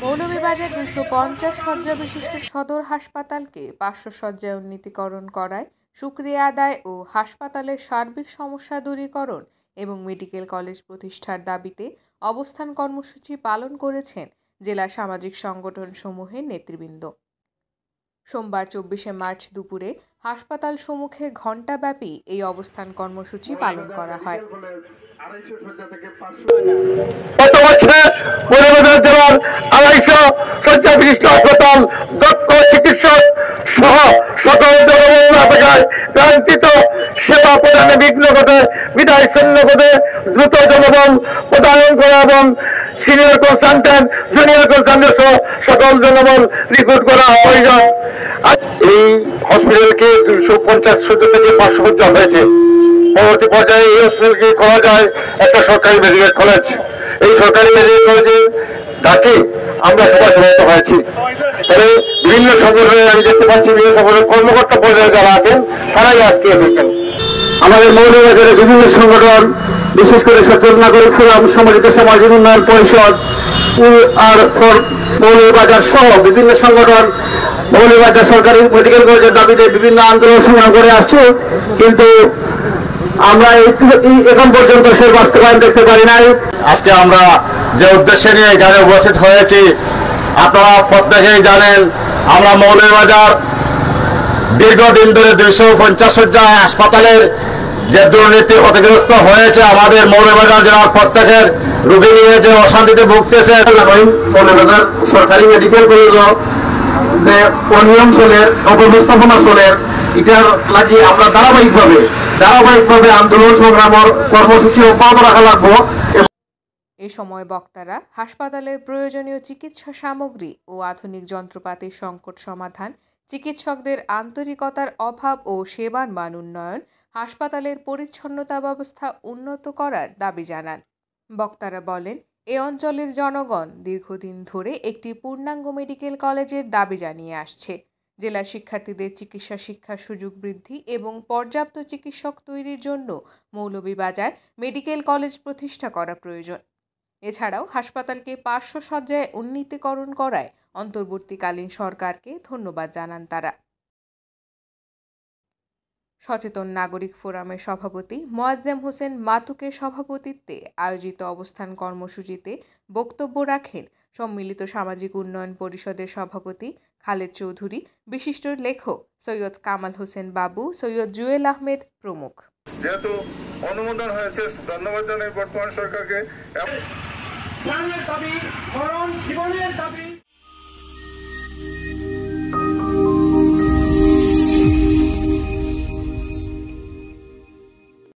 মৌলভীবাজার ২৫০ শয্যা বিশিষ্ট সদর হাসপাতালকে ৫০০ শয্যায় উন্নীতকরণ করায় শুকরিয়া আদায় ও হাসপাতালের সার্বিক সমস্যা দূরীকরণ এবং মেডিকেল কলেজ প্রতিষ্ঠার দাবিতে অবস্থান কর্মসূচি পালন করেছেন জেলা সামাজিক সংগঠনসমূহের নেতৃবৃন্দ। সোমবার ২৪শে মার্চ দুপুরে হাসপাতাল সম্মুখে ঘণ্টাব্যাপী এই অবস্থান কর্মসূচি পালন করা হয়। হাসপাতাল দক্ষ চিকিৎসক সহ সকল ক্রান্তিত সেবা প্রদানে বিঘ্ন ঘটে বিদায় শূন্য ঘটে দ্রুত জনবল প্রদান করা এবং সিনিয়র কনসালটেন্ট জুনিয়র কনসালটেন্ট সহ সকল জনবল রিক্রুট করা প্রয়োজন। এই হসপিটালকে 250 শয্যা থেকে 500 শয্যা হয়েছে। পরবর্তী পর্যায়ে এই হসপিটালকে করা যায় একটা সরকারি মেডিকেল কলেজ। এই সরকারি মেডিকেল কলেজে ডাকে আমরা সবাই সমর্থ হয়েছি। তবে বিভিন্ন সংগঠনে আমি দেখতে পাচ্ছি বিভিন্ন সংগঠনের কর্মকর্তা পর্যায়ে যারা আছেন তারাই আজকে এসেছেন। আমাদের মৌলভীবাজারে বিভিন্ন সংগঠন, বিশেষ করে সচেতন নাগরিক ফোরাম, সমাজিত সামাজিক উন্নয়ন পরিষদ আর মৌলভীবাজার সহ বিভিন্ন সংগঠন মৌলভীবাজার সরকারি মেডিকেল কলেজের দাবিতে বিভিন্ন আন্দোলন সংগ্রাম করে আসছে, কিন্তু আমরা এখন পর্যন্ত সে বাস্তবায়ন দেখতে পারি নাই। আজকে আমরা যে উদ্দেশ্যে নিয়ে এখানে উপস্থিত হয়েছি আপনারা প্রত্যেকেই জানেন, আমরা মৌলভীবাজার দীর্ঘদিন ধরে 250 শয্যা হাসপাতালের যে দুর্নীতি ক্ষতিগ্রস্ত হয়েছে, আমাদের মৌলভীবাজার জেলার প্রত্যেকের রোগী নিয়ে যে অশান্তিতে ভুগতেছে। মৌলভীবাজার সরকারি মেডিকেল কলেজ যে অনিয়ম চলে, অব্যবস্থাপনা চলে, এটার লাগিয়ে আমরা ধারাবাহিকভাবে আন্দোলন সংগ্রামের কর্মসূচি অব্যাহত রাখা লাগবো। এ সময় বক্তারা হাসপাতালের প্রয়োজনীয় চিকিৎসা সামগ্রী ও আধুনিক যন্ত্রপাতির সংকট সমাধান, চিকিৎসকদের আন্তরিকতার অভাব ও সেবার মান উন্নয়ন, হাসপাতালের পরিচ্ছন্নতা ব্যবস্থা উন্নত করার দাবি জানান। বক্তারা বলেন, এ অঞ্চলের জনগণ দীর্ঘদিন ধরে একটি পূর্ণাঙ্গ মেডিকেল কলেজের দাবি জানিয়ে আসছে। জেলা শিক্ষার্থীদের চিকিৎসা শিক্ষার সুযোগ বৃদ্ধি এবং পর্যাপ্ত চিকিৎসক তৈরির জন্য মৌলভীবাজার মেডিকেল কলেজ প্রতিষ্ঠা করা প্রয়োজন। এছাড়াও হাসপাতালকে ৫০০ শয্যায় উন্নীতকরণ করায় অন্তর্বর্তীকালীন সরকারকে ধন্যবাদ জানান তারা। সচেতন নাগরিক ফোরামের সভাপতি মোয়াজ্জেম হোসেন মাতুকের সভাপতিত্বে আয়োজিত অবস্থান কর্মসূচিতে বক্তব্য রাখেন সম্মিলিত সামাজিক উন্নয়ন পরিষদের সভাপতি খালেদ চৌধুরী, বিশিষ্ট লেখক সৈয়দ কামাল হোসেন বাবু, সৈয়দ জুয়েল আহমেদ প্রমুখ। যেহেতু অনুমোদন হয়েছে, ধন্যবাদ জানাই বর্তমান সরকারকে।